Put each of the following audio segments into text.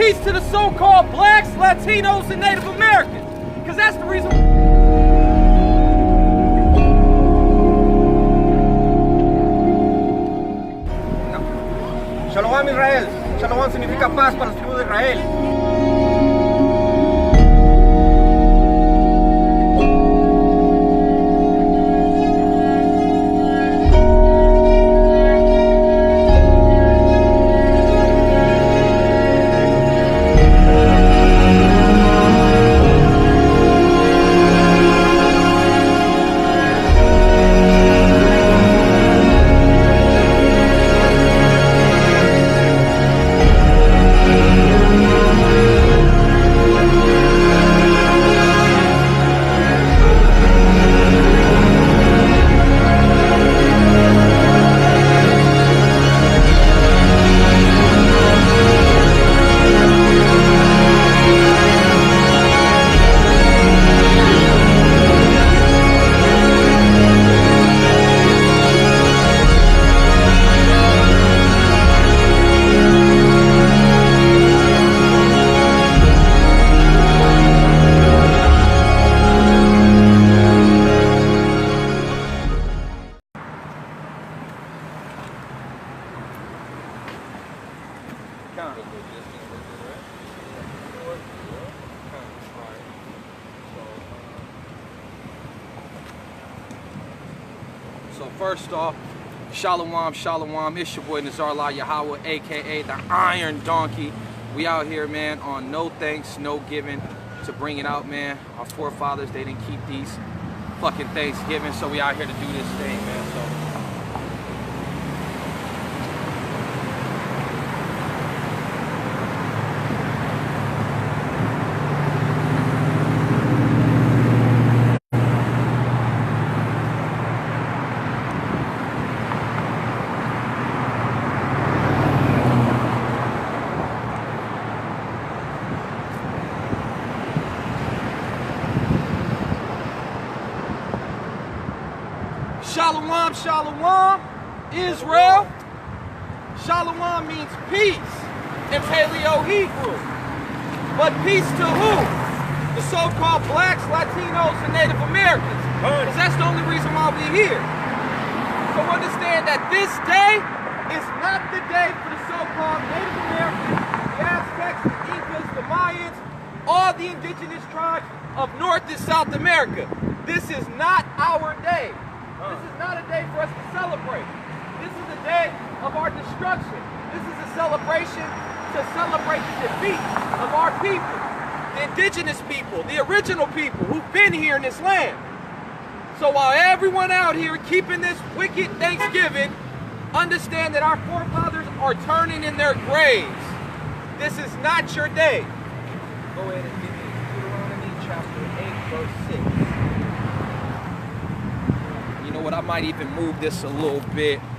peace to the so-called blacks, Latinos, and Native Americans. Because that's the reason. Shalom Israel. Shalom significa paz para las tribus de Israel. So first off, Shalom, Shalom, it's your boy Nazarla Yahweh, aka the Iron Donkey. We out here, man, on no thanks, no giving to bring it out, man. Our forefathers, they didn't keep these fucking Thanksgiving, so we out here to do this thing, man. So Shalom, Shalom, Israel. Shalom means peace in Paleo Hebrew. But peace to who? The so-called blacks, Latinos, and Native Americans. Because that's the only reason why we're here. So understand that this day is not the day for the so-called Native Americans, the Aztecs, the Incas, the Mayans, all the indigenous tribes of North and South America. This is not our day. This is not a day for us to celebrate. This is a day of our destruction. This is a celebration to celebrate the defeat of our people, the indigenous people, the original people who've been here in this land. So while everyone out here keeping this wicked Thanksgiving, understand that our forefathers are turning in their graves. This is not your day. Go ahead and give me Deuteronomy chapter 8, verse 6. You know what, I might even move this a little bit. Move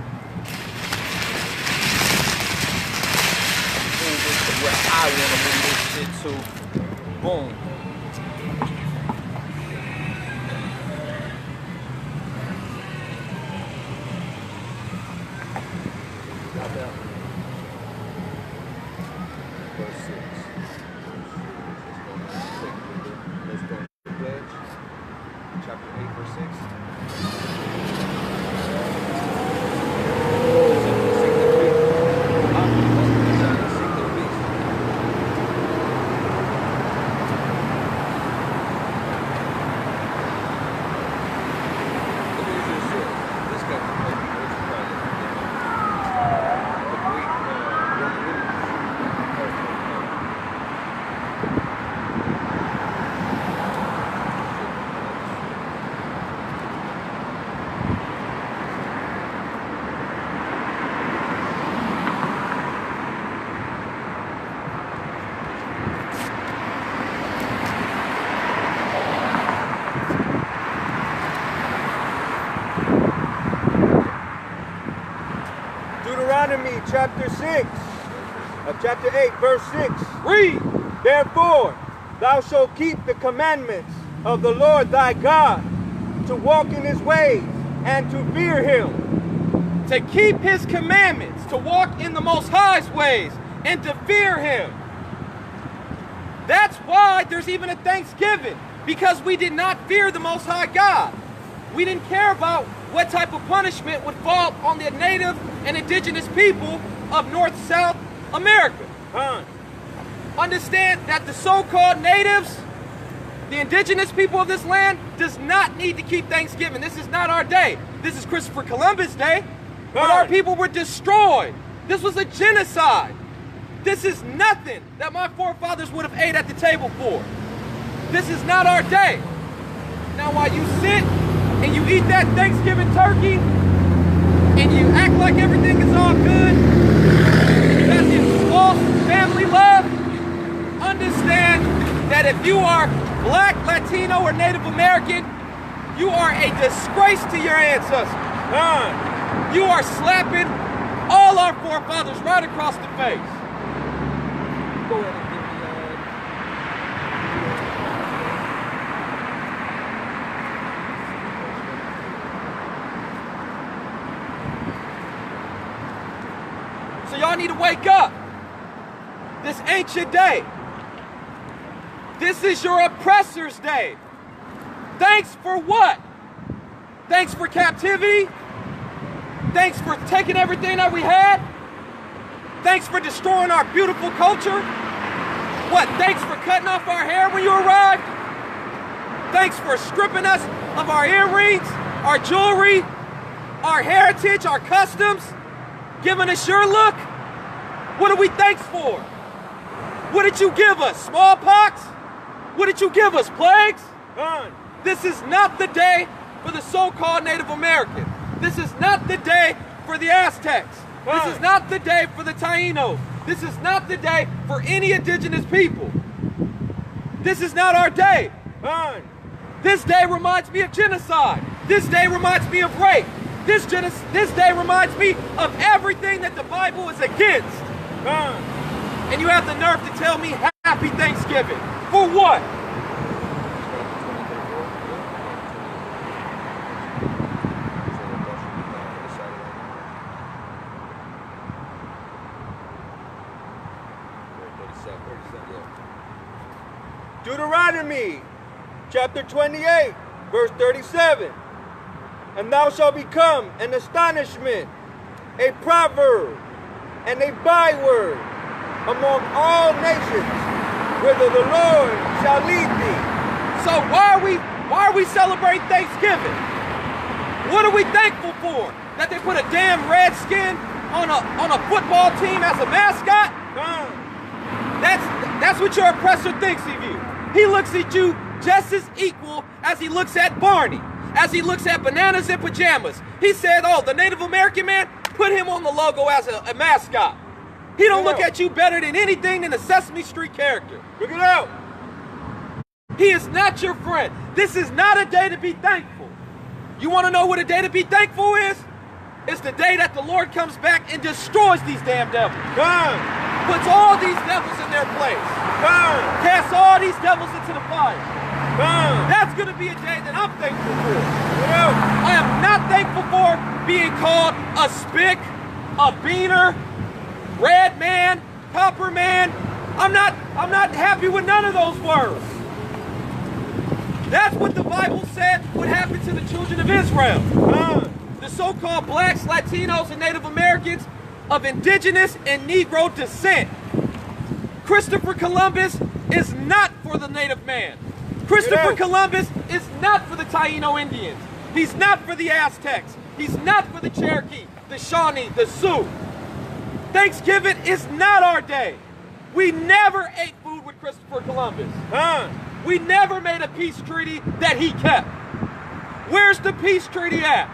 it to where I want to move this shit to. Boom. Got that. Verse 6. Let's go to the pledge. Chapter 8, verse 6. Deuteronomy chapter 6, chapter 8, verse 6. Read. Therefore, thou shalt keep the commandments of the Lord thy God, to walk in his ways and to fear him. To keep his commandments, to walk in the Most High's ways, and to fear him. That's why there's even a Thanksgiving, because we did not fear the Most High God. We didn't care about what type of punishment would fall on the native and indigenous people of North-South America. Understand that the so-called natives, the indigenous people of this land, does not need to keep Thanksgiving. This is not our day. This is Christopher Columbus Day. But our people were destroyed. This was a genocide. This is nothing that my forefathers would have ate at the table for. This is not our day. Now while you sit and you eat that Thanksgiving turkey and you act like everything is all good, that is false family love, understand that if you are Black, Latino, or Native American, you are a disgrace to your ancestors. You are slapping all our forefathers right across the face. Go ahead and give me So y'all need to wake up. This ancient day. This is your oppressor's day. Thanks for what? Thanks for captivity? Thanks for taking everything that we had? Thanks for destroying our beautiful culture? What, thanks for cutting off our hair when you arrived? Thanks for stripping us of our earrings, our jewelry, our heritage, our customs, giving us your look? What are we thanks for? What did you give us? Smallpox? What did you give us? Plagues? This is not the day for the so-called Native American. This is not the day for the Aztecs. This is not the day for the Taínos. This is not the day for any indigenous people. This is not our day. This day reminds me of genocide. This day reminds me of rape. This day reminds me of everything that the Bible is against. And you have the nerve to tell me Happy Thanksgiving. For what? Deuteronomy chapter 28, verse 37. And thou shalt become an astonishment, a proverb, and a byword among all nations, whither the Lord shall lead thee. So why are we celebrating Thanksgiving? What are we thankful for? That they put a damn redskin on a football team as a mascot? That's what your oppressor thinks of you. He looks at you just as equal as he looks at Barney, as he looks at Bananas in Pajamas. He said, oh, the Native American man, put him on the logo as a mascot. He don't look at you better than anything than a Sesame Street character. Look it out. He is not your friend. This is not a day to be thankful. You want to know what a day to be thankful is? It's the day that the Lord comes back and destroys these damn devils. Puts all these devils in their place. Casts all these devils into the fire. That's going to be a day that I'm thankful for. I am not thankful for being called a spick, a beaner, red man, copper man. I'm not happy with none of those words. That's what the Bible said would happen to the children of Israel. The so-called blacks, Latinos, and Native Americans of indigenous and Negro descent. Christopher Columbus is not for the native man. Christopher Columbus is not for the Taíno Indians. He's not for the Aztecs. He's not for the Cherokee, the Shawnee, the Sioux. Thanksgiving is not our day. We never ate food with Christopher Columbus. We never made a peace treaty that he kept. Where's the peace treaty at?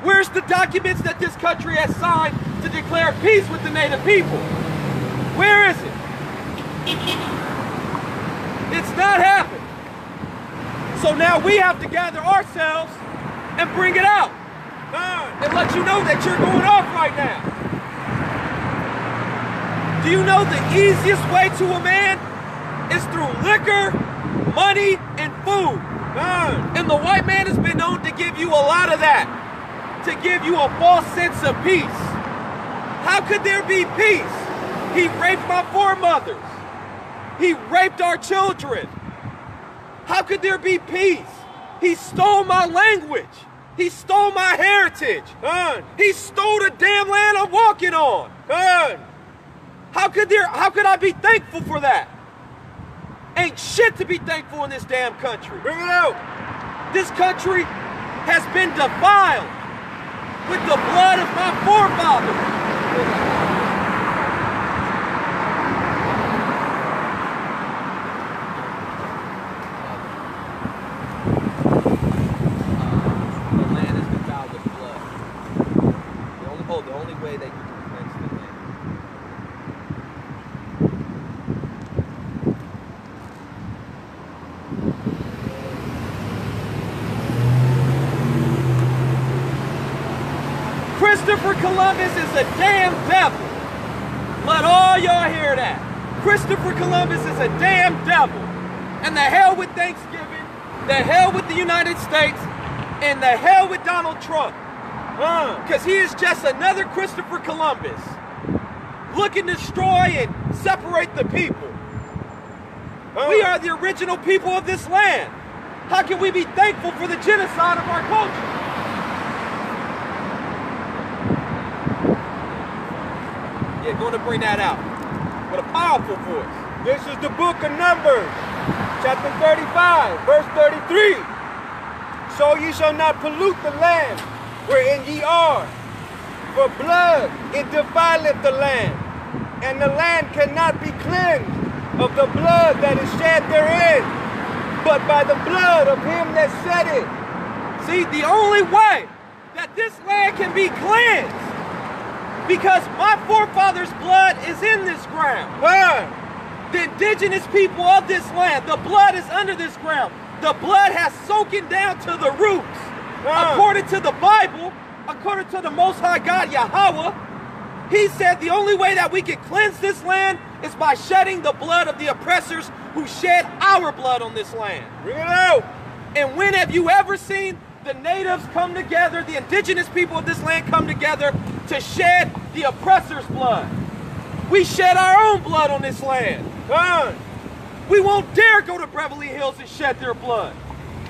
Where's the documents that this country has signed to declare peace with the native people? Where is it? It's not happening. So now we have to gather ourselves and bring it out. And let you know that you're going off right now. Do you know the easiest way to a man is through liquor, money, and food? And the white man has been known to give you a lot of that, to give you a false sense of peace. How could there be peace? He raped my foremothers. He raped our children. How could there be peace? He stole my language. He stole my heritage. He stole the damn land I'm walking on. How could I be thankful for that? Ain't shit to be thankful in this damn country. Bring it out. This country has been defiled with the blood of my forefathers. The land is defiled with blood. The only way that you can cleanse the land. Christopher Columbus is a damn devil. Let all y'all hear that. Christopher Columbus is a damn devil. And the hell with Thanksgiving, the hell with the United States, and the hell with Donald Trump. Because he is just another Christopher Columbus looking to destroy and separate the people. We are the original people of this land. How can we be thankful for the genocide of our culture? Yeah, going to bring that out. What a powerful voice. This is the book of Numbers, chapter 35, verse 33. So ye shall not pollute the land wherein ye are, for blood it defileth the land, and the land cannot be cleansed of the blood that is shed therein, but by the blood of him that shed it. See, the only way that this land can be cleansed, because my forefathers' blood is in this ground. The indigenous people of this land, the blood is under this ground. The blood has soaking down to the roots. According to the Bible, according to the Most High God, Yahweh, he said the only way that we can cleanse this land is by shedding the blood of the oppressors who shed our blood on this land. Bring it out. And when have you ever seen the natives come together, the indigenous people of this land come together to shed the oppressor's blood? We shed our own blood on this land. We won't dare go to Beverly Hills and shed their blood.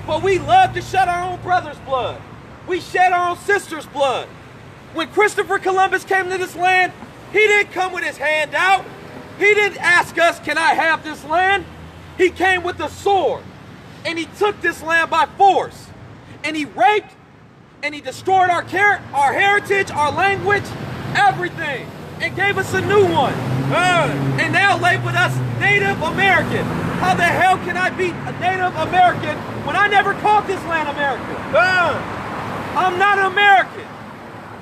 But we love to shed our own brother's blood. We shed our own sister's blood. When Christopher Columbus came to this land, he didn't come with his hand out. He didn't ask us, can I have this land? He came with a sword, and he took this land by force. And he raped, and he destroyed our heritage, our language, everything, and gave us a new one. And now labeled us Native American. How the hell can I be a Native American when I never called this land America? I'm not an American.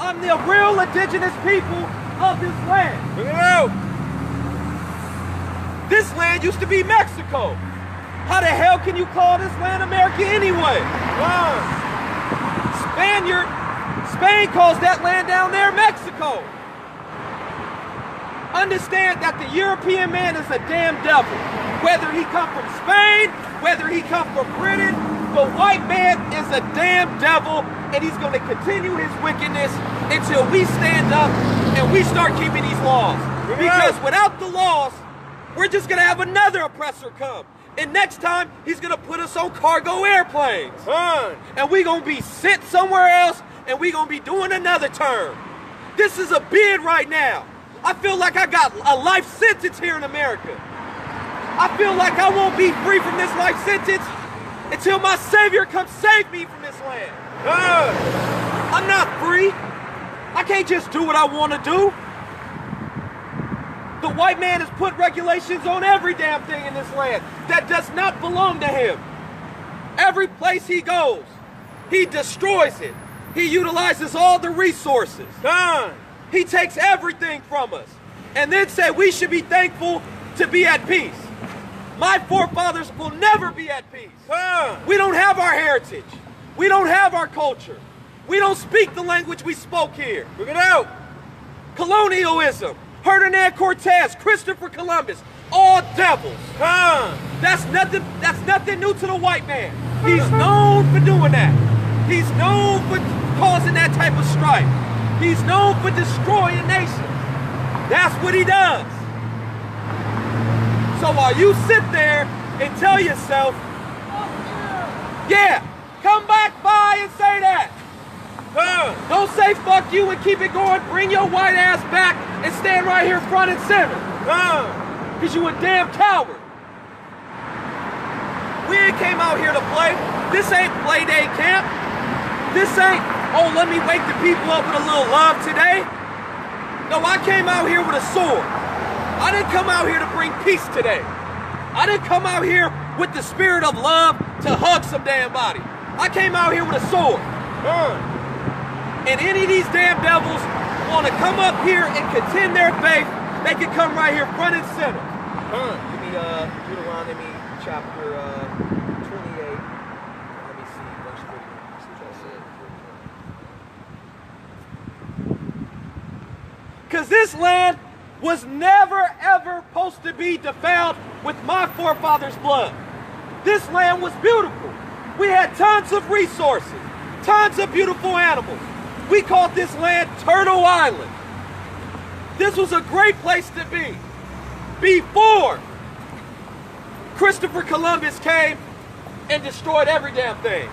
I'm the real indigenous people of this land. Bring it out. This land used to be Mexico. How the hell can you call this land America anyway? Spain calls that land down there Mexico. Understand that the European man is a damn devil. Whether he come from Spain, whether he come from Britain, the white man is a damn devil, and he's going to continue his wickedness until we stand up and we start keeping these laws. Because without the laws, we're just going to have another oppressor come. And next time, he's going to put us on cargo airplanes. And we're going to be sent somewhere else, and we're going to be doing another term. This is a bid right now. I feel like I got a life sentence here in America. I feel like I won't be free from this life sentence until my Savior comes save me from this land. I'm not free. I can't just do what I want to do. The white man has put regulations on every damn thing in this land that does not belong to him. Every place he goes, he destroys it. He utilizes all the resources. He takes everything from us and then say we should be thankful to be at peace. My forefathers will never be at peace. We don't have our heritage. We don't have our culture. We don't speak the language we spoke here. Bring it out. Colonialism, Hernan Cortez, Christopher Columbus, all devils. That's nothing new to the white man. He's known for doing that. He's known for causing that type of strife. He's known for destroying nations. That's what he does. So while you sit there and tell yourself, yeah, come back by and say that. Don't say fuck you and keep it going. Bring your white ass back and stand right here front and center. Because you a damn coward. We ain't came out here to play. This ain't play day camp. This ain't, oh, let me wake the people up with a little love today. No, I came out here with a sword. I didn't come out here to bring peace today. I didn't come out here with the spirit of love to hug some damn body. I came out here with a sword. And any of these damn devils want to come up here and contend their faith, they can come right here front and center. Give me Deuteronomy chapter 28. Let me see, verse 41. See what y'all said. Because this land was never ever supposed to be defiled with my forefathers' blood. This land was beautiful. We had tons of resources, tons of beautiful animals. We called this land Turtle Island. This was a great place to be before Christopher Columbus came and destroyed every damn thing.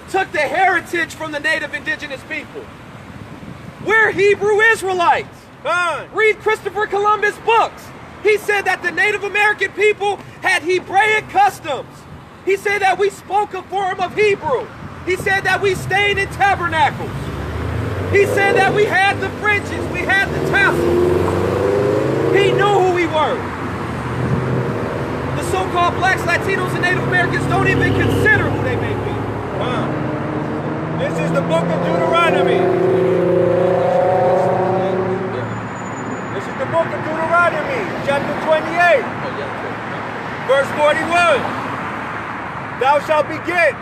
Took the heritage from the native indigenous people. We're Hebrew Israelites. Read Christopher Columbus' books. He said that the Native American people had Hebraic customs. He said that we spoke a form of Hebrew. He said that we stayed in tabernacles. He said that we had the fringes, we had the tassels. He knew who we were. The so-called blacks, Latinos, and Native Americans don't even consider who they may be. This is the book of Deuteronomy. This is the book of Deuteronomy, chapter 28, verse 41. Thou shalt beget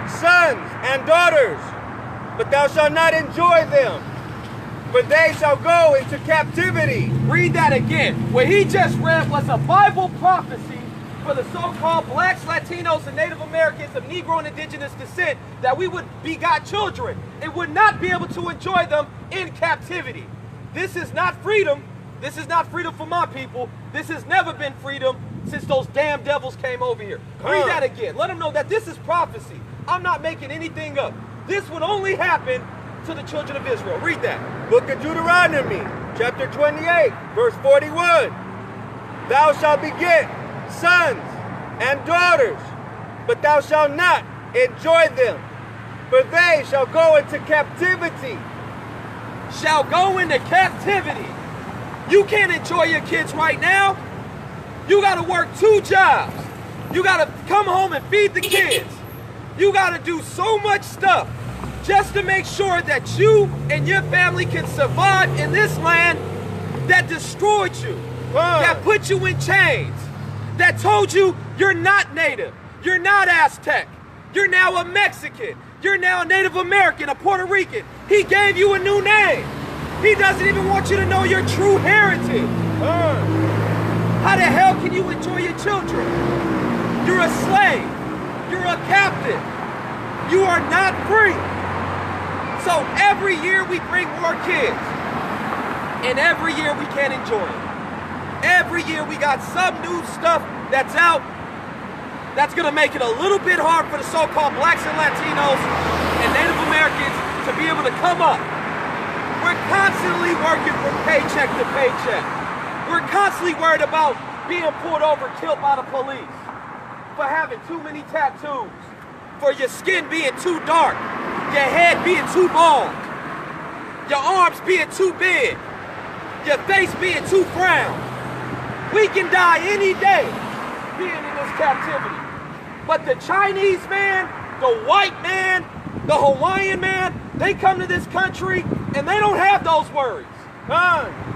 sons and daughters, but thou shalt not enjoy them, for they shall go into captivity. Read that again. What he just read was a Bible prophecy for the so-called blacks, Latinos, and Native Americans of Negro and indigenous descent, that we would begot children and would not be able to enjoy them in captivity. This is not freedom. This is not freedom for my people. This has never been freedom since those damn devils came over here. Read that again. Let them know that this is prophecy. I'm not making anything up. This would only happen to the children of Israel. Read that. Book of Deuteronomy, chapter 28, verse 41. Thou shalt beget sons and daughters, but thou shalt not enjoy them, for they shall go into captivity. Shall go into captivity. You can't enjoy your kids right now. You got to work 2 jobs. You got to come home and feed the kids. You got to do so much stuff just to make sure that you and your family can survive in this land that destroyed you, that put you in chains, that told you you're not Native, you're not Aztec, you're now a Mexican, you're now a Native American, a Puerto Rican. He gave you a new name. He doesn't even want you to know your true heritage. How the hell can you enjoy your children? You're a slave. You're a captive. You are not free. So every year we bring more kids. And every year we can't enjoy it. Every year we got some new stuff that's out that's going to make it a little bit hard for the so-called blacks and Latinos and Native Americans to be able to come up. We're constantly working from paycheck to paycheck. We're constantly worried about being pulled over, killed by the police, for having too many tattoos, for your skin being too dark, your head being too bald, your arms being too big, your face being too brown. We can die any day being in this captivity. But the Chinese man, the white man, the Hawaiian man, they come to this country and they don't have those worries.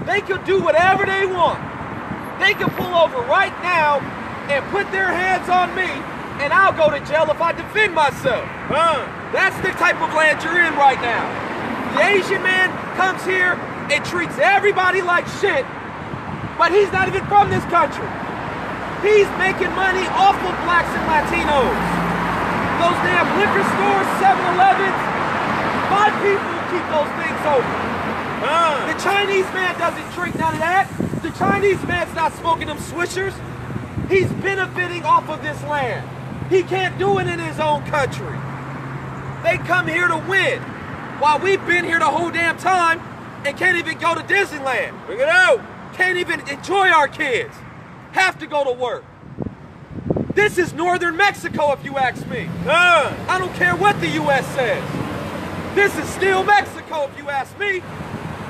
They could do whatever they want. They could pull over right now and put their hands on me and I'll go to jail if I defend myself. That's the type of land you're in right now. The Asian man comes here and treats everybody like shit, but he's not even from this country. He's making money off of blacks and Latinos. Those damn liquor stores, 7-Elevens, my people keep those things open. The Chinese man doesn't drink none of that. The Chinese man's not smoking them swishers. He's benefiting off of this land. He can't do it in his own country. They come here to win, while we've been here the whole damn time and can't even go to Disneyland. Bring it out. Can't even enjoy our kids. Have to go to work. This is northern Mexico, if you ask me. I don't care what the U.S. says. This is still Mexico, if you ask me.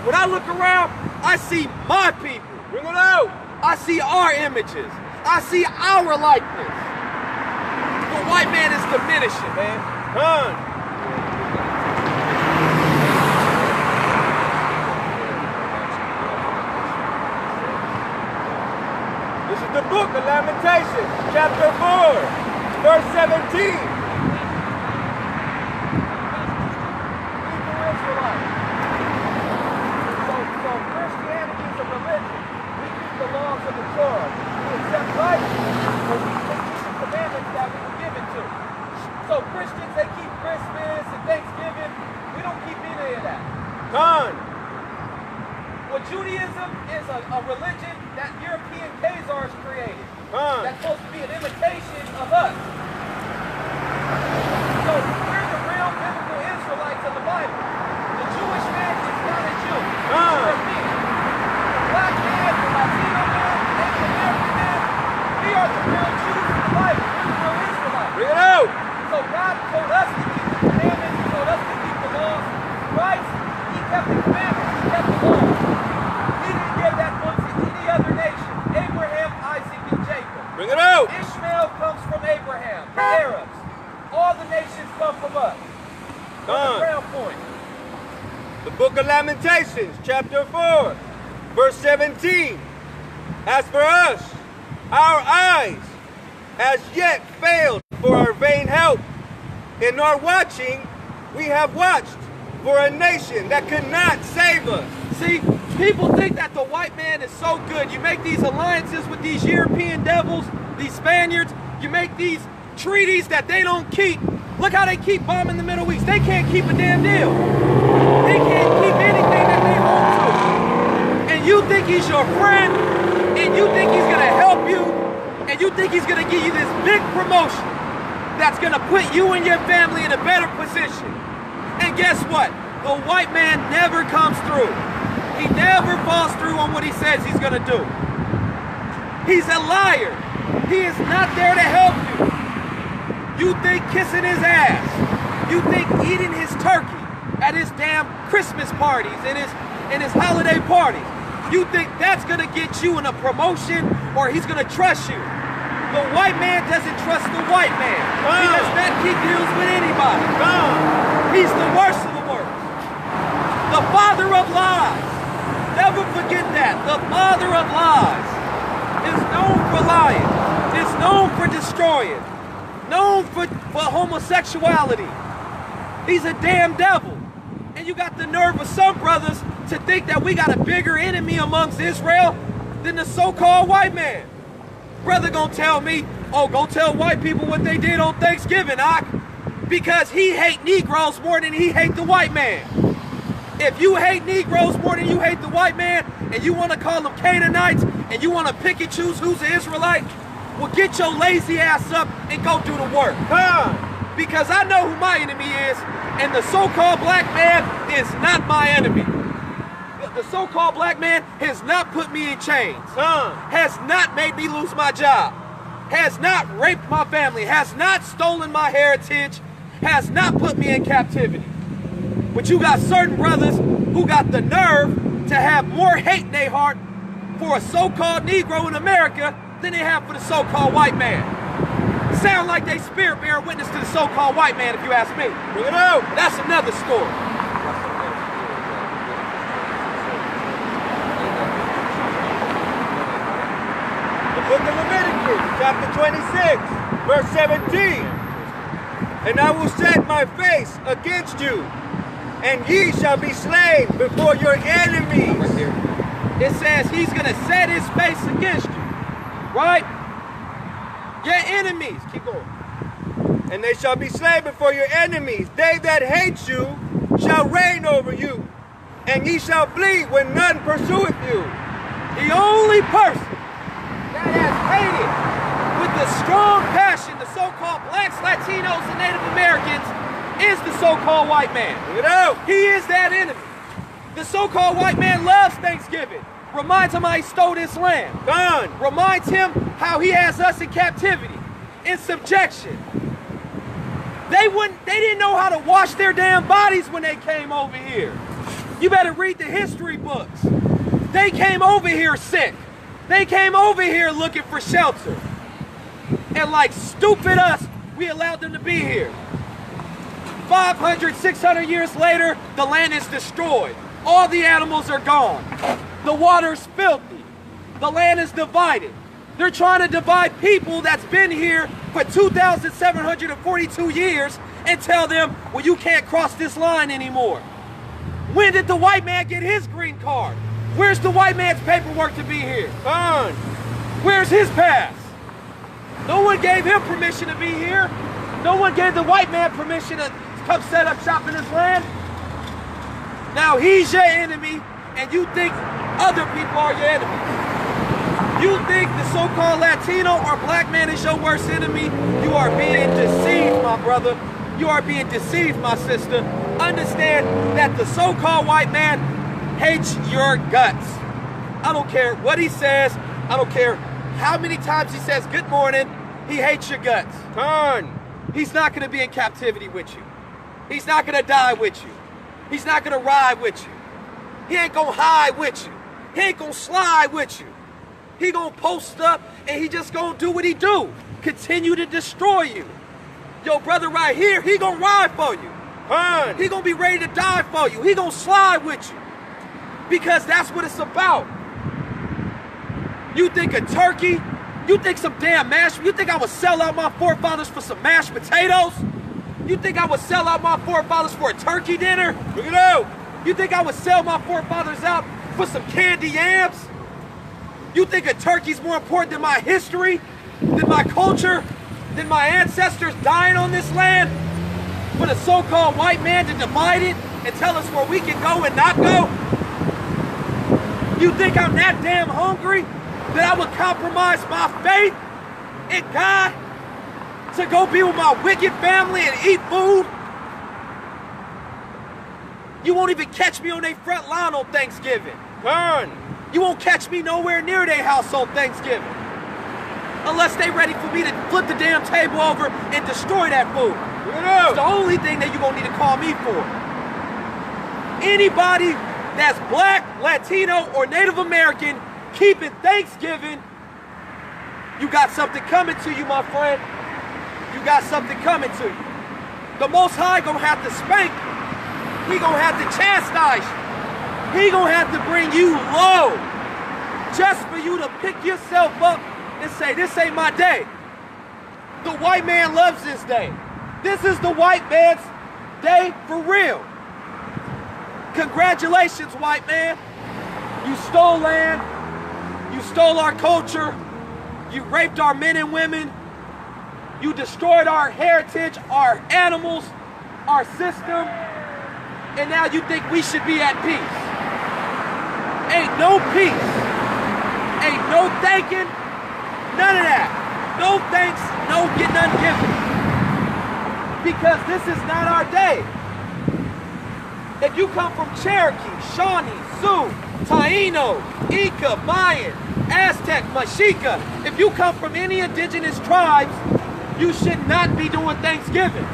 When I look around, I see my people. Bring it out. I see our images. I see our likeness. The white man is diminishing, man. This is the book of Lamentations, chapter 4, verse 17. So Christianity is a religion. We keep the laws of the Torah. We accept Christ, but we keep the commandments that we were given to. So Christians, they keep Christmas and Thanksgiving. We don't keep any of that. Well, Judaism is a religion that European Khazars created. That's supposed to be an imitation of us. So we're the real biblical Israelites of the Bible. The Jewish man is not a Jew. He's European. The black man, the Latino man, the Native American man, we are the real Jews of the Bible. We're the real Israelites. Bring it out. So God told us to keep the commandments. He told us to keep the laws. Christ, he kept the commandments. He kept the laws. He didn't give that book to any other nation. Abraham, Isaac, and Jacob. Bring it out. Ishmael comes from Abraham, the Arabs. All the nations come from us. That's the ground point. The book of Lamentations, chapter 4, verse 17. As for us, our eyes has yet failed for our vain help. In our watching, we have watched for a nation that could not save us. See, people think that the white man is so good. You make these alliances with these European devils, these Spaniards. You make these treaties that they don't keep. Look how they keep bombing the Middle East. They can't keep a damn deal. They can't keep anything that they hold to. And you think he's your friend, and you think he's gonna help you, and you think he's gonna give you this big promotion that's gonna put you and your family in a better position. And guess what? The white man never comes through. He never falls through on what he says he's gonna do. He's a liar. He is not there to help you. You think kissing his ass, you think eating his turkey at his damn Christmas parties and his holiday parties, you think that's gonna get you in a promotion or he's gonna trust you. The white man doesn't trust the white man. He does not keep deals with anybody. He's the worst of the worst. The father of lies. Never forget that. The father of lies is known for lying, is known for destroying, known for homosexuality. He's a damn devil. And you got the nerve of some brothers to think that we got a bigger enemy amongst Israel than the so-called white man. Brother gonna tell me, oh, go tell white people what they did on Thanksgiving, because he hate Negroes more than he hate the white man. If you hate Negroes more than you hate the white man, and you want to call them Canaanites, and you want to pick and choose who's an Israelite, well, get your lazy ass up and go do the work. Because I know who my enemy is, and the so-called black man is not my enemy. The so-called black man has not put me in chains, has not made me lose my job, has not raped my family, has not stolen my heritage, has not put me in captivity. But you got certain brothers who got the nerve to have more hate in their heart for a so-called Negro in America than they have for the so-called white man. Sound like they spirit bearer witness to the so-called white man, if you ask me. Bring it out. That's another story. The book of Leviticus, chapter 26, verse 17. And I will set my face against you, and ye shall be slain before your enemies. Right there. It says he's going to set his face against you. Right? Your enemies. Keep going. And they shall be slain before your enemies. They that hate you shall reign over you, and ye shall flee when none pursueth you. The only person that has hated The strong passion, the so-called blacks, Latinos, and Native Americans is the so-called white man. Bring it out. He is that enemy. The so-called white man loves Thanksgiving. Reminds him how he stole this land. Gone. Reminds him how he has us in captivity, in subjection. They didn't know how to wash their damn bodies when they came over here. You better read the history books. They came over here sick. They came over here looking for shelter. And like stupid us, we allowed them to be here. 500, 600 years later, the land is destroyed. All the animals are gone. The water's filthy. The land is divided. They're trying to divide people that's been here for 2,742 years and tell them, well, you can't cross this line anymore. When did the white man get his green card? Where's the white man's paperwork to be here? Gone. Where's his pass? No one gave him permission to be here. No one gave the white man permission to come set up shop in this land. Now he's your enemy, and you think other people are your enemies. You think the so-called Latino or black man is your worst enemy? You are being deceived, my brother. You are being deceived, my sister. Understand that the so-called white man hates your guts. I don't care what he says. I don't care how many times he says good morning. He hates your guts. Gone. He's not going to be in captivity with you. He's not going to die with you. He's not going to ride with you. He ain't going to hide with you. He ain't going to slide with you. He going to post up and he just going to do what he do. Continue to destroy you. Your brother right here, he going to ride for you. Gone. He going to be ready to die for you. He going to slide with you. Because that's what it's about. You think a turkey? You think some damn mashed? You think I would sell out my forefathers for some mashed potatoes? You think I would sell out my forefathers for a turkey dinner? Bring it out. You think I would sell my forefathers out for some candy yams? You think a turkey's more important than my history, than my culture, than my ancestors dying on this land? For the so-called white man to divide it and tell us where we can go and not go? You think I'm that damn hungry that I would compromise my faith in God to go be with my wicked family and eat food? You won't even catch me on their front lawn on Thanksgiving. Gone. You won't catch me nowhere near their house on Thanksgiving. Unless they ready for me to flip the damn table over and destroy that food. Bring it out. It's the only thing that you're gonna need to call me for. Anybody that's black, Latino, or Native American keeping Thanksgiving, you got something coming to you, my friend. You got something coming to you. The Most High gonna have to spank you. He gonna have to chastise you. He gonna have to bring you low just for you to pick yourself up and say, this ain't my day. The white man loves this day. This is the white man's day for real. Congratulations, white man. You stole land. You stole our culture. You raped our men and women. You destroyed our heritage, our animals, our system. And now you think we should be at peace. Ain't no peace. Ain't no thanking. None of that. No thanks, no get none given. Because this is not our day. If you come from Cherokee, Shawnee, Sioux, Taino, Inca, Mayan, Aztec, Mexica, if you come from any indigenous tribes, you should not be doing Thanksgiving.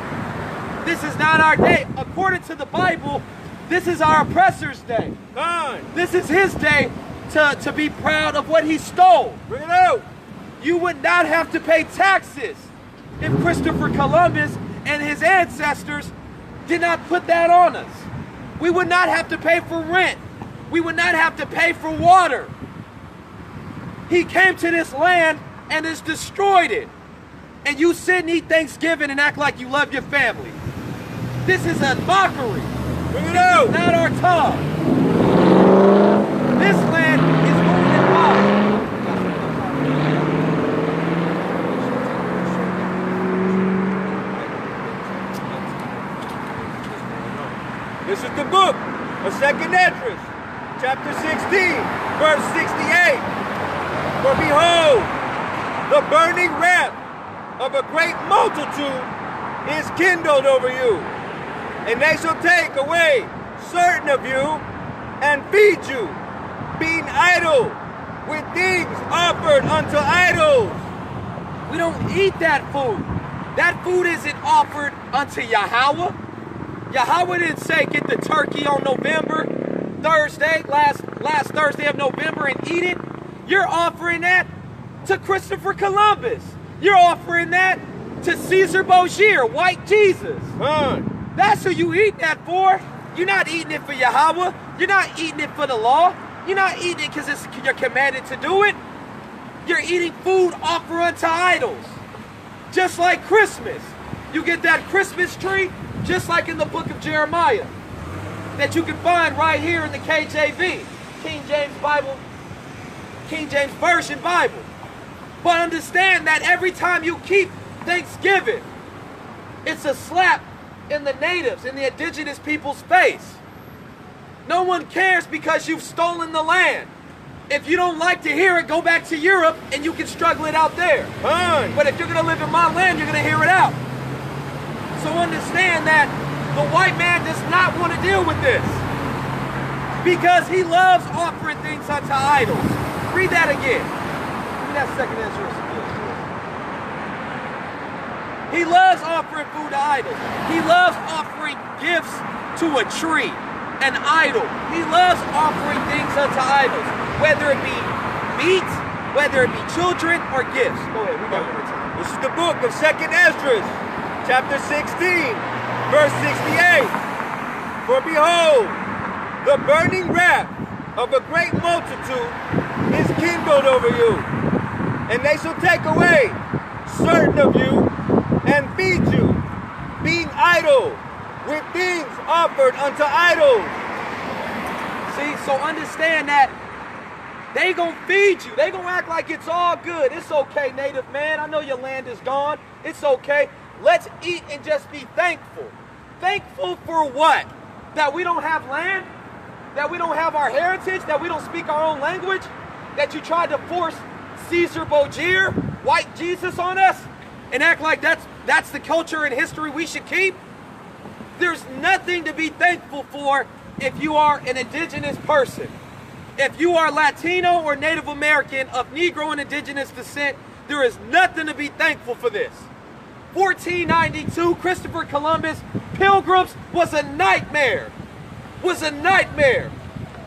This is not our day. According to the Bible, this is our oppressor's day. Gone. This is his day to be proud of what he stole. Bring it out. You would not have to pay taxes if Christopher Columbus and his ancestors did not put that on us. We would not have to pay for rent. We would not have to pay for water. He came to this land and has destroyed it. And you sit and eat Thanksgiving and act like you love your family. This is a mockery. Bring it out. This is not our time. This land is going in fire. This is the book of 2nd Esdras, chapter 16, verse 68. For behold, the burning wrath of a great multitude is kindled over you. And they shall take away certain of you and feed you, being idle with things offered unto idols. We don't eat that food. That food isn't offered unto Yahweh. Yahweh didn't say get the turkey on Thursday, last Thursday of November and eat it. You're offering that to Christopher Columbus. You're offering that to Caesar Borgia, white Jesus. That's who you eat that for. You're not eating it for Yahweh. You're not eating it for the law. You're not eating it because you're commanded to do it. You're eating food offered unto idols. Just like Christmas. You get that Christmas tree, just like in the book of Jeremiah, that you can find right here in the KJV, King James Bible, King James Version Bible. But understand that every time you keep Thanksgiving, it's a slap in the natives, in the indigenous people's face. No one cares because you've stolen the land. If you don't like to hear it, go back to Europe and you can struggle it out there. But if you're going to live in my land, you're going to hear it out. So understand that the white man does not want to deal with this because he loves offering things unto idols. Read that again. Give me that second answer. He loves offering food to idols. He loves offering gifts to a tree, an idol. He loves offering things unto idols, whether it be meat, whether it be children, or gifts. Go ahead, we got more time. This is the book of 2nd Esdras, chapter 16, verse 68. For behold, the burning wrath of a great multitude is kindled over you, and they shall take away certain of you and feed you, being idle with things offered unto idols. See, so understand that they gonna feed you. They gonna act like it's all good. It's okay, native man. I know your land is gone. It's okay. Let's eat and just be thankful. Thankful for what? That we don't have land? That we don't have our heritage? That we don't speak our own language? That you tried to force Caesar Borgia, white Jesus, on us? And act like that's the culture and history we should keep? There's nothing to be thankful for if you are an indigenous person. If you are Latino or Native American of Negro and indigenous descent, there is nothing to be thankful for this. 1492, Christopher Columbus, Pilgrims was a nightmare. Was a nightmare.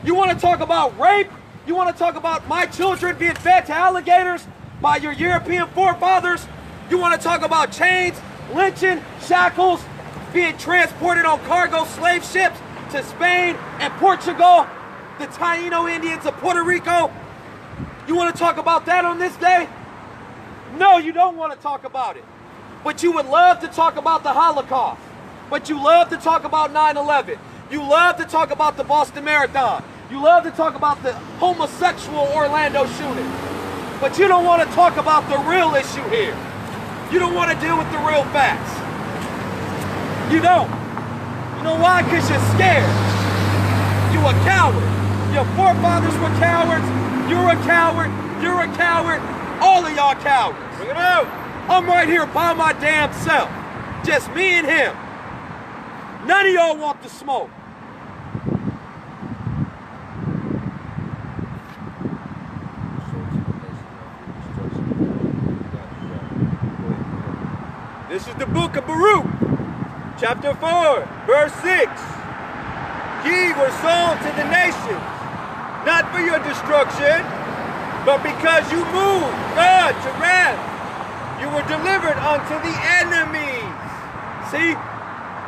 You want to talk about rape? You want to talk about my children being fed to alligators by your European forefathers? You want to talk about chains, lynching, shackles, being transported on cargo slave ships to Spain and Portugal, the Taino Indians of Puerto Rico? You want to talk about that on this day? No, you don't want to talk about it. But you would love to talk about the Holocaust. But you love to talk about 9/11. You love to talk about the Boston Marathon. You love to talk about the homosexual Orlando shooting. But you don't want to talk about the real issue here. You don't want to deal with the real facts. You don't. You know why? Because you're scared. You're a coward. Your forefathers were cowards. You're a coward. You're a coward. All of y'all cowards. Bring it out. I'm right here by my damn self. Just me and him. None of y'all want the smoke. This is the book of Baruch, chapter 4, verse 6. Ye were sold to the nations, not for your destruction, but because you moved God to wrath. You were delivered unto the enemies. See,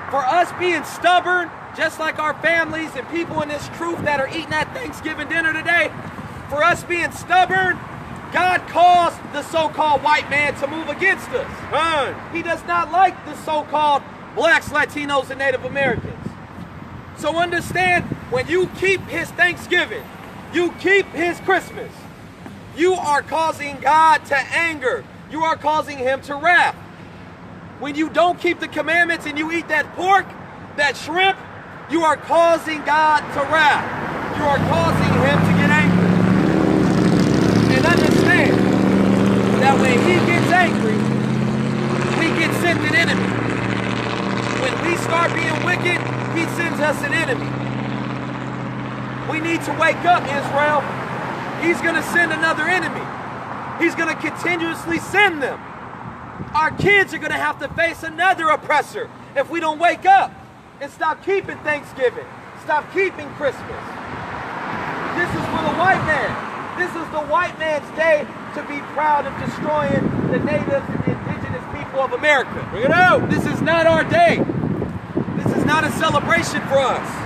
for us being stubborn, just like our families and people in this truth that are eating that Thanksgiving dinner today, for us being stubborn, God caused the so-called white man to move against us. He does not like the so-called blacks, Latinos, and Native Americans. So understand, when you keep his Thanksgiving, you keep his Christmas, you are causing God to anger. You are causing him to wrath. When you don't keep the commandments and you eat that pork, that shrimp, you are causing God to wrath. You are causing him to get angry. And understand that when he gets angry, get sent an enemy. When we start being wicked, he sends us an enemy. We need to wake up, Israel. He's going to send another enemy. He's going to continuously send them. Our kids are going to have to face another oppressor if we don't wake up and stop keeping Thanksgiving. Stop keeping Christmas. This is for the white man. This is the white man's day to be proud of destroying the natives and the indigenous people of America. Bring it out. This is not our day. This is not a celebration for us.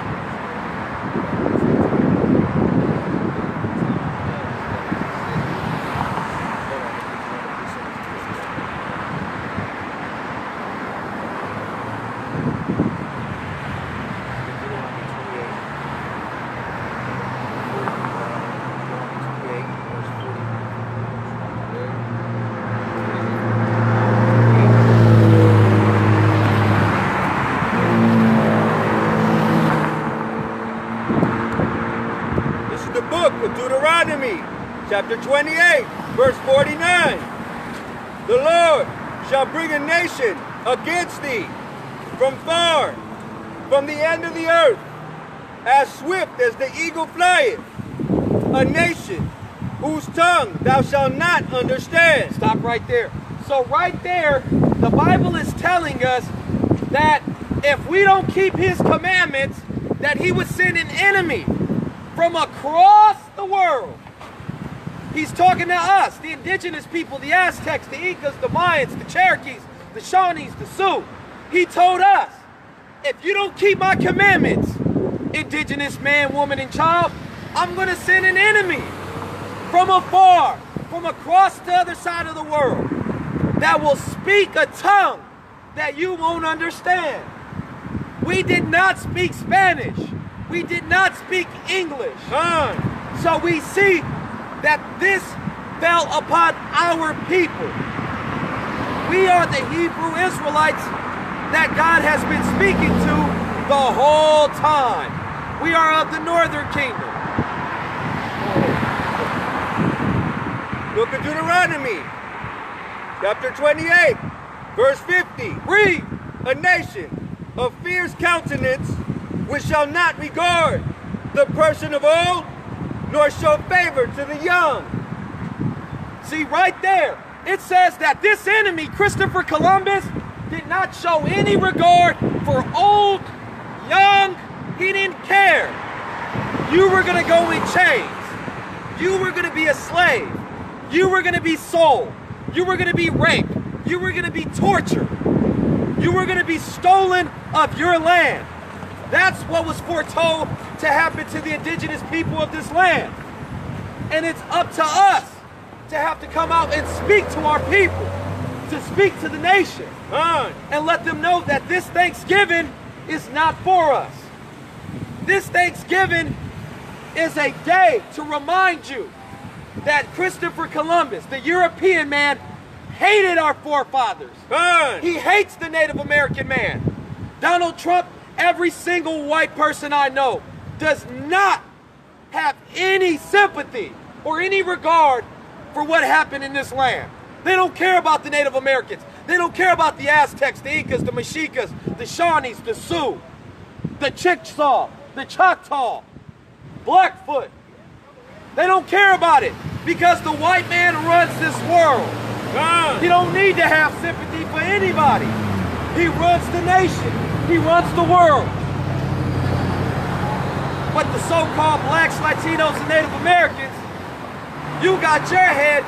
Chapter 28, verse 49. The Lord shall bring a nation against thee from far, from the end of the earth, as swift as the eagle flieth, a nation whose tongue thou shalt not understand. Stop right there. So right there, the Bible is telling us that if we don't keep his commandments, that he would send an enemy from across the world. He's talking to us, the indigenous people, the Aztecs, the Incas, the Mayans, the Cherokees, the Shawnees, the Sioux. He told us, if you don't keep my commandments, indigenous man, woman, and child, I'm going to send an enemy from afar, from across the other side of the world, that will speak a tongue that you won't understand. We did not speak Spanish. We did not speak English. So we see that this fell upon our people. We are the Hebrew Israelites that God has been speaking to the whole time. We are of the northern kingdom. Book of Deuteronomy, chapter 28, verse 50. Read. A nation of fierce countenance which shall not regard the person of old, nor show favor to the young. See, right there, it says that this enemy, Christopher Columbus, did not show any regard for old, young. He didn't care. You were going to go in chains. You were going to be a slave. You were going to be sold. You were going to be raped. You were going to be tortured. You were going to be stolen of your land. That's what was foretold to happen to the indigenous people of this land. And it's up to us to have to come out and speak to our people, to speak to the nation, and let them know that this Thanksgiving is not for us. This Thanksgiving is a day to remind you that Christopher Columbus, the European man, hated our forefathers. He hates the Native American man. Donald Trump, every single white person I know, does not have any sympathy or any regard for what happened in this land. They don't care about the Native Americans. They don't care about the Aztecs, the Incas, the Mexicas, the Shawnees, the Sioux, the Chickasaw, the Choctaw, Blackfoot. They don't care about it because the white man runs this world. He don't need to have sympathy for anybody. He runs the nation. He runs the world. But the so-called blacks, Latinos, and Native Americans, you got your head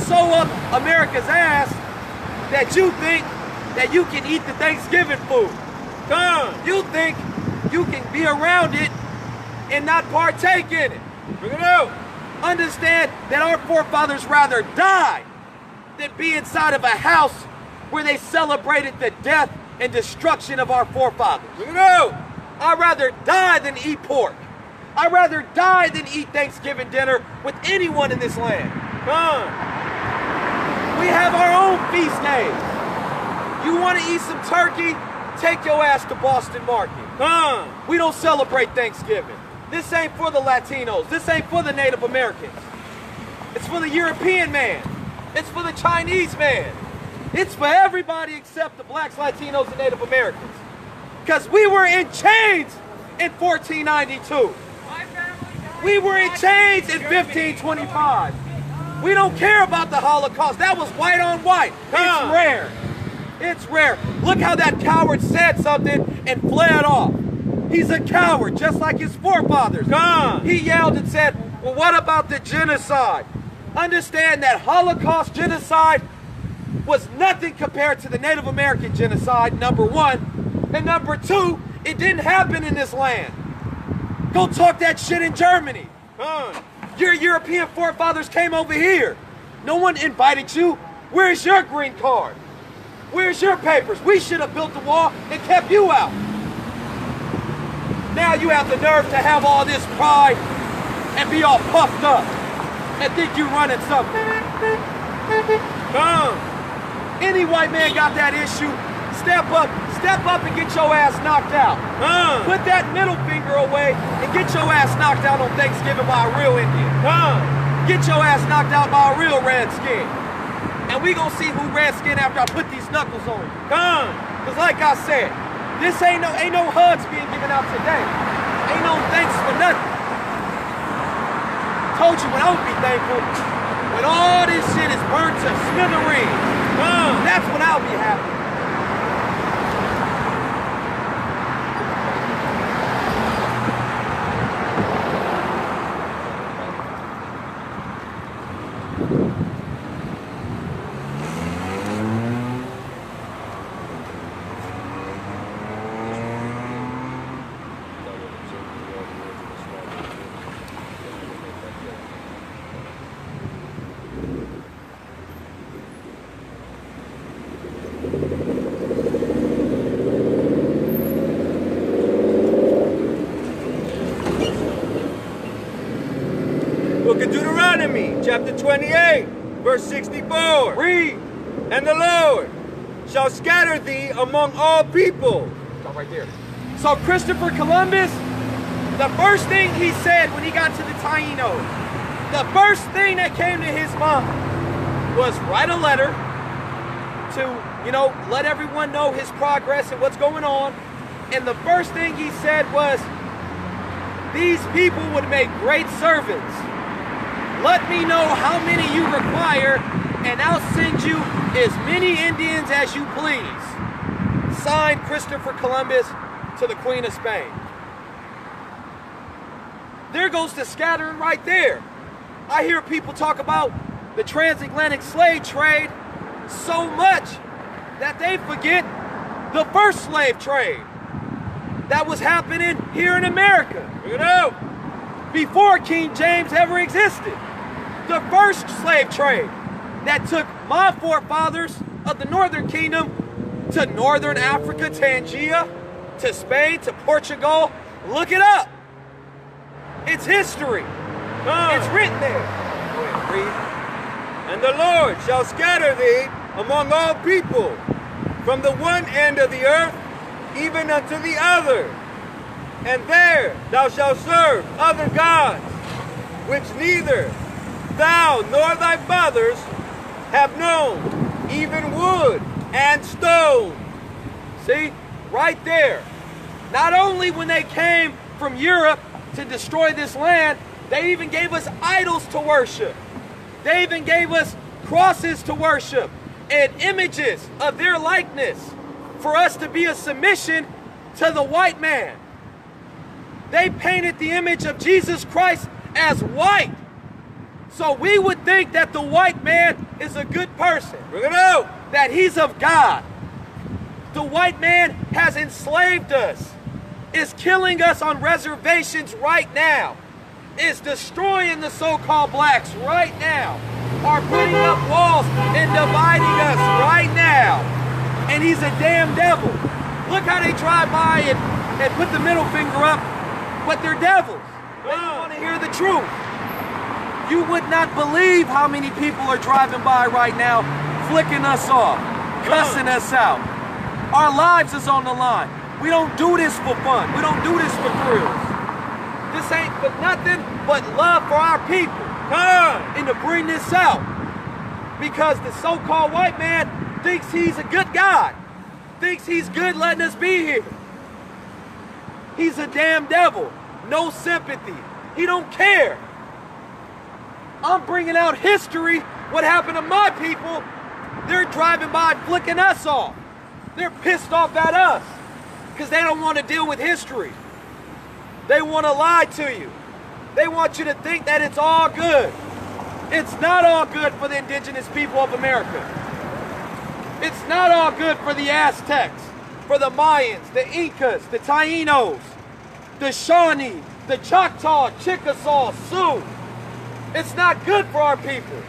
so up America's ass that you think that you can eat the Thanksgiving food. You think you can be around it and not partake in it. Bring it out. Understand that our forefathers rather died than be inside of a house where they celebrated the death and destruction of our forefathers. Bring it out. I'd rather die than eat pork. I'd rather die than eat Thanksgiving dinner with anyone in this land. We have our own feast days. You want to eat some turkey? Take your ass to Boston Market. We don't celebrate Thanksgiving. This ain't for the Latinos. This ain't for the Native Americans. It's for the European man. It's for the Chinese man. It's for everybody except the blacks, Latinos, and Native Americans. Because we were in chains in 1492. We were in chains in 1525. We don't care about the Holocaust. That was white on white. It's rare. It's rare. Look how that coward said something and fled off. He's a coward, just like his forefathers. He yelled and said, well, what about the genocide? Understand that Holocaust genocide was nothing compared to the Native American genocide, number one. And number two, it didn't happen in this land. Go talk that shit in Germany. Your European forefathers came over here. No one invited you. Where's your green card? Where's your papers? We should have built the wall and kept you out. Now you have the nerve to have all this pride and be all puffed up and think you running something. Any white man got that issue, step up and get your ass knocked out. Put that middle finger away and get your ass knocked out on Thanksgiving by a real Indian. Get your ass knocked out by a real redskin. And we gonna see who redskin after I put these knuckles on you. Cause like I said, this ain't no hugs being given out today. Ain't no thanks for nothing. Told you when I would be thankful. When all this shit is burnt to smithereens. That's when I'll be happy. Book of Deuteronomy, chapter 28, verse 64. Read. And the Lord shall scatter thee among all people. Stop right there. So Christopher Columbus, the first thing he said when he got to the Taínos, the first thing that came to his mind was write a letter to, let everyone know his progress and what's going on. And the first thing he said was, these people would make great servants. Let me know how many you require, and I'll send you as many Indians as you please. Signed, Christopher Columbus to the Queen of Spain. There goes the scattering right there. I hear people talk about the transatlantic slave trade so much that they forget the first slave trade that was happening here in America. Before King James ever existed. The first slave trade that took my forefathers of the Northern Kingdom to Northern Africa, Tangier, to Spain, to Portugal. Look it up. It's history. It's written there. Go ahead, read. And the Lord shall scatter thee among all people, from the one end of the earth even unto the other. And there thou shalt serve other gods, which neither thou nor thy fathers have known, even wood and stone. See, right there. Not only when they came from Europe to destroy this land, they even gave us idols to worship. They even gave us crosses to worship and images of their likeness for us to be a submission to the white man. They painted the image of Jesus Christ as white. So we would think that the white man is a good person. Bring it out. That he's of God. The white man has enslaved us, is killing us on reservations right now, is destroying the so-called blacks right now, are putting up walls and dividing us right now. And he's a damn devil. Look how they drive by and put the middle finger up, but they're devils. They don't want to hear the truth. You would not believe how many people are driving by right now, flicking us off, cussing us out. Our lives is on the line. We don't do this for fun. We don't do this for thrills. This ain't for nothing but love for our people. And to bring this out. Because the so-called white man thinks he's a good God, thinks he's good letting us be here. He's a damn devil. No sympathy. He don't care. I'm bringing out history. What happened to my people? They're driving by flicking us off. They're pissed off at us because they don't want to deal with history. They want to lie to you. They want you to think that it's all good. It's not all good for the indigenous people of America. It's not all good for the Aztecs, for the Mayans, the Incas, the Taínos, the Shawnee, the Choctaw, Chickasaw, Sioux. It's not good for our people.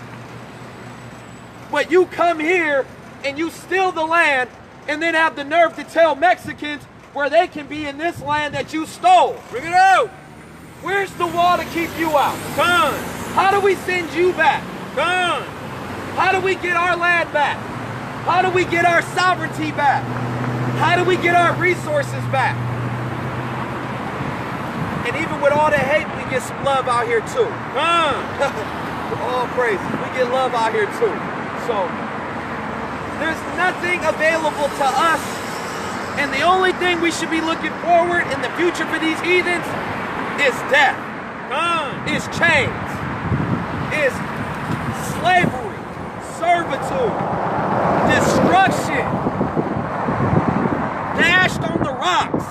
But you come here and you steal the land and then have the nerve to tell Mexicans where they can be in this land that you stole. Bring it out. Where's the wall to keep you out? Come. How do we send you back? Come. How do we get our land back? How do we get our sovereignty back? How do we get our resources back? And even with all the hate, we get some love out here too. All praise. We get love out here too. So there's nothing available to us, and the only thing we should be looking forward in the future for these heathens is death, is chains, is slavery, servitude, destruction, dashed on the rocks.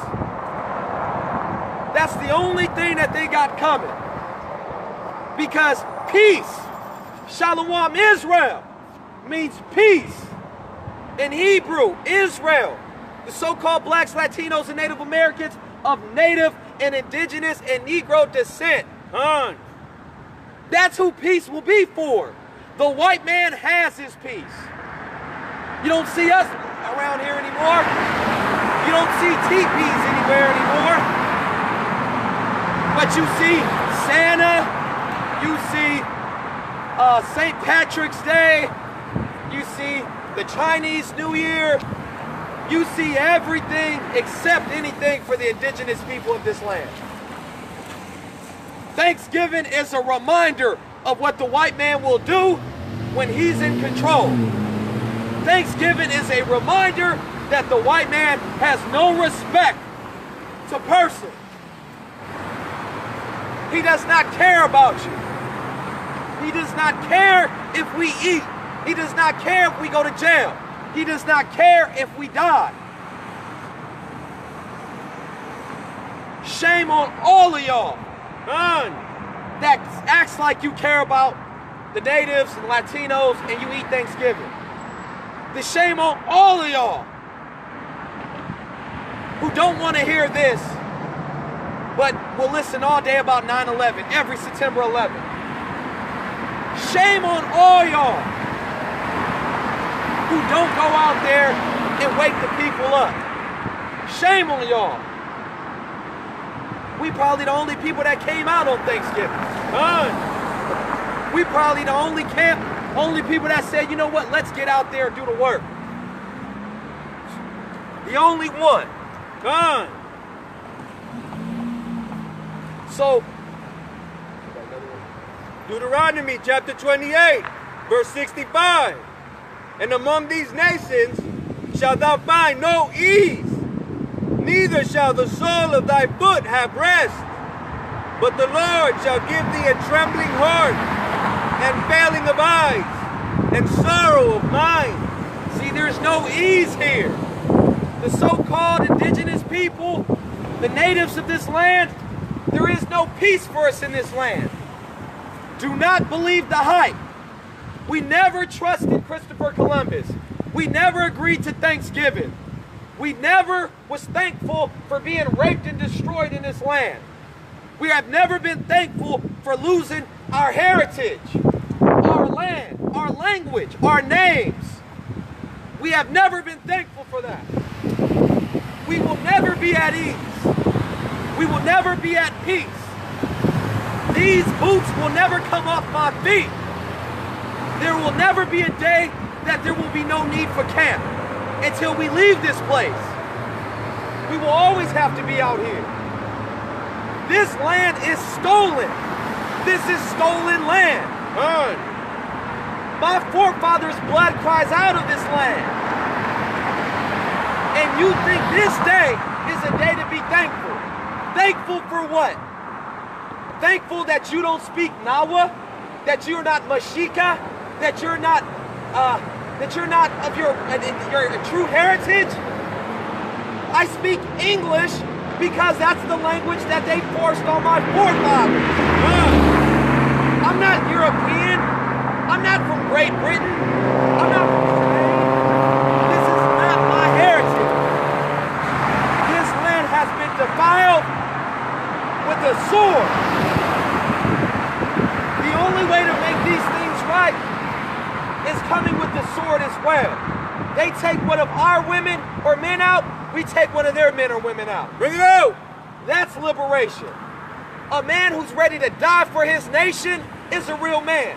That's the only thing that they got coming. Because peace, Shalom Israel, means peace. In Hebrew, Israel, the so-called blacks, Latinos, and Native Americans of Native and Indigenous and Negro descent. That's who peace will be for. The white man has his peace. You don't see us around here anymore. You don't see teepees anywhere anymore. But you see Santa, you see St. Patrick's Day, you see the Chinese New Year, you see everything except anything for the indigenous people of this land. Thanksgiving is a reminder of what the white man will do when he's in control. Thanksgiving is a reminder that the white man has no respect to person. He does not care about you. He does not care if we eat. He does not care if we go to jail. He does not care if we die. Shame on all of y'all that acts like you care about the natives and Latinos and you eat Thanksgiving. The shame on all of y'all who don't want to hear this but will listen all day about 9/11, every September 11th. Shame on all y'all who don't go out there and wake the people up. Shame on y'all. We probably the only people that came out on Thanksgiving. We probably the only people that said, you know what, let's get out there and do the work. The only one. So, Deuteronomy chapter 28, verse 65. And among these nations shalt thou find no ease, neither shall the sole of thy foot have rest. But the Lord shall give thee a trembling heart, and failing of eyes, and sorrow of mind. See, there's no ease here. The so-called indigenous people, the natives of this land, there is no peace for us in this land. Do not believe the hype. We never trusted Christopher Columbus. We never agreed to Thanksgiving. We never was thankful for being raped and destroyed in this land. We have never been thankful for losing our heritage, our land, our language, our names. We have never been thankful for that. We will never be at ease. We will never be at peace. These boots will never come off my feet. There will never be a day that there will be no need for camp until we leave this place. We will always have to be out here. This land is stolen. This is stolen land. My forefathers' blood cries out of this land. And you think this day is a day to be thankful. Thankful for what? Thankful that you don't speak Nawa, that you're not Mashika, that you're not of your true heritage. I speak English because that's the language that they forced on my forefathers. I'm not European. I'm not from Great Britain. I'm not from Spain. This is not my heritage. This land has been defiled with a sword. The only way to make these things right is coming with the sword as well. They take one of our women or men out, we take one of their men or women out. Bring it out! That's liberation. A man who's ready to die for his nation is a real man.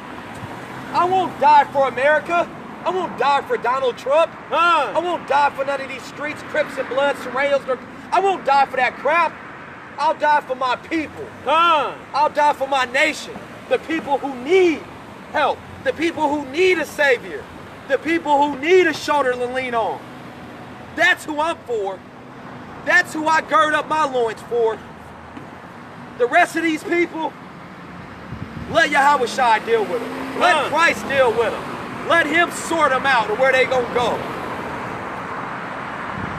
I won't die for America. I won't die for Donald Trump. I won't die for none of these streets, Crips and Bloods, Sorrellos. I won't die for that crap. I'll die for my people. I'll die for my nation. The people who need help. The people who need a savior. The people who need a shoulder to lean on. That's who I'm for. That's who I gird up my loins for. The rest of these people, let Yahushua deal with them. Let Christ deal with them. Let him sort them out of where they gonna go.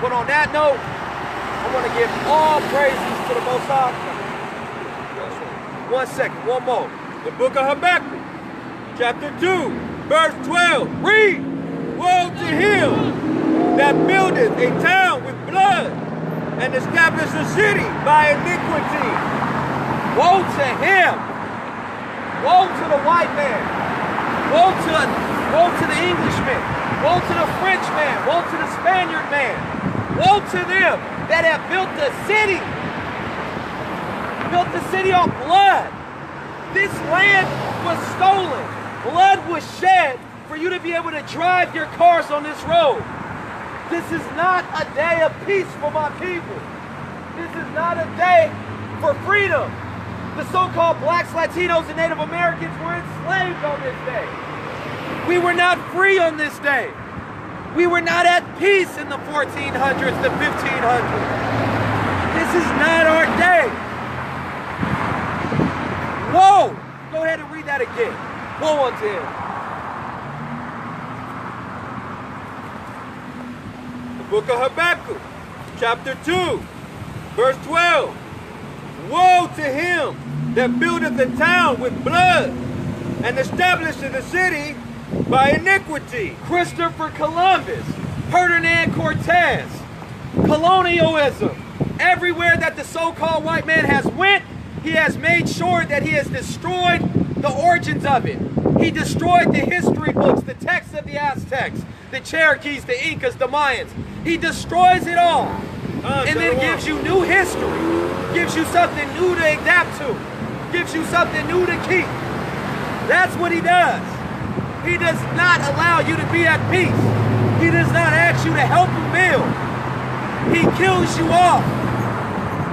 But on that note, I want to give all praises to the Most High. 1 second, one more. The book of Habakkuk, chapter 2, verse 12. Read. Woe to him that buildeth a town with blood and establisheth a city by iniquity. Woe to him. Woe to the white man. Woe to the Englishman. Woe to the Frenchman. Woe to the Spaniard man. Woe to them that have built the city. Built the city on blood. This land was stolen. Blood was shed for you to be able to drive your cars on this road. This is not a day of peace for my people. This is not a day for freedom. The so-called blacks, Latinos, and Native Americans were enslaved on this day. We were not free on this day. We were not at peace in the 1400s, the 1500s. This is not our day. Woe! Go ahead and read that again. Woe unto him. The book of Habakkuk, chapter 2, verse 12. Woe to him that buildeth a town with blood and establisheth a city by iniquity. Christopher Columbus, Ferdinand Cortez, colonialism. Everywhere that the so-called white man has went, he has made sure that he has destroyed the origins of it. He destroyed the history books, the texts of the Aztecs, the Cherokees, the Incas, the Mayans. He destroys it all. And then gives you new history. Gives you something new to adapt to. Gives you something new to keep. That's what he does. He does not allow you to be at peace. He does not ask you to help him build. He kills you off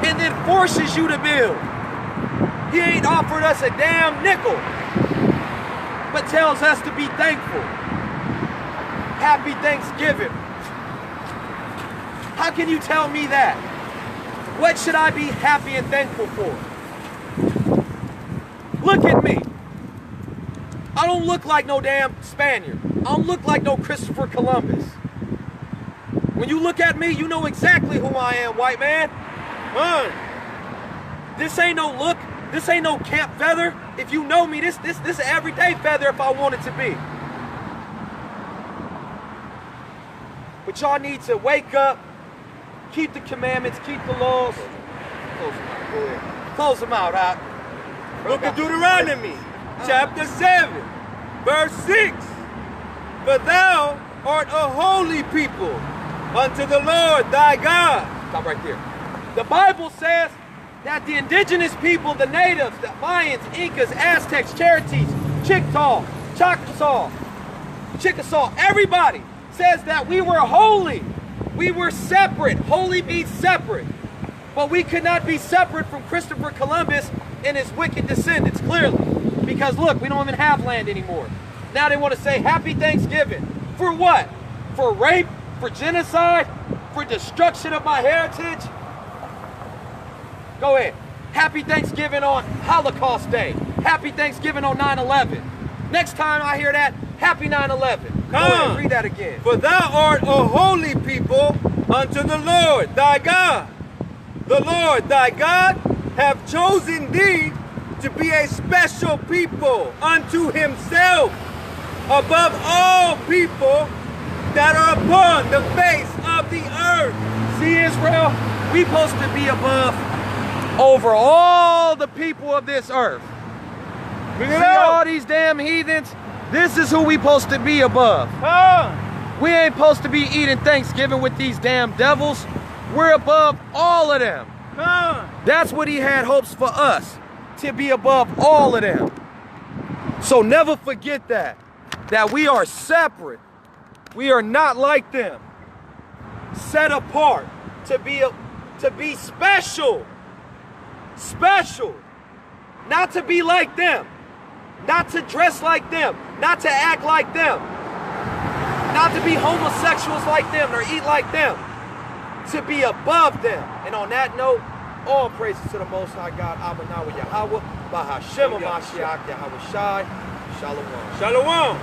and then forces you to build. He ain't offered us a damn nickel, but tells us to be thankful. Happy Thanksgiving. How can you tell me that? What should I be happy and thankful for? Look at me. I don't look like no damn Spaniard. I don't look like no Christopher Columbus. When you look at me, you know exactly who I am, white man. This ain't no look. This ain't no camp feather. If you know me, this is an everyday feather if I want it to be. But y'all need to wake up, keep the commandments, keep the laws. Close them out. Go ahead. Close them out, Doc. Book of Deuteronomy, chapter 7, verse 6. For thou art a holy people unto the Lord thy God. Stop right there. The Bible says that the indigenous people, the natives, the Mayans, Incas, Aztecs, Cherokees, Chickasaw, everybody says that we were holy. We were separate. Holy means separate. But we could not be separate from Christopher Columbus and his wicked descendants, clearly. Because look, we don't even have land anymore. Now they want to say happy Thanksgiving. For what? For rape? For genocide? For destruction of my heritage? Go ahead. Happy Thanksgiving on Holocaust Day. Happy Thanksgiving on 9/11. Next time I hear that, happy 9/11. Go ahead, read that again. For thou art a holy people unto the Lord thy God. The Lord thy God hath chosen thee to be a special people unto himself above all people that are upon the face of the earth. See, Israel, we supposed to be above over all the people of this earth. See all these damn heathens? This is who we supposed to be above. We ain't supposed to be eating Thanksgiving with these damn devils. We're above all of them. That's what he had hopes for us, to be above all of them. So never forget that we are separate. We are not like them. Set apart to be special. Special. Not to be like them. Not to dress like them. Not to act like them. Not to be homosexuals like them or eat like them. To be above them. And on that note, all praises to the Most High God, Abba Yahweh Yahweh, Bahashem Mashiach Yahweh Shai. Shalom. Shalom.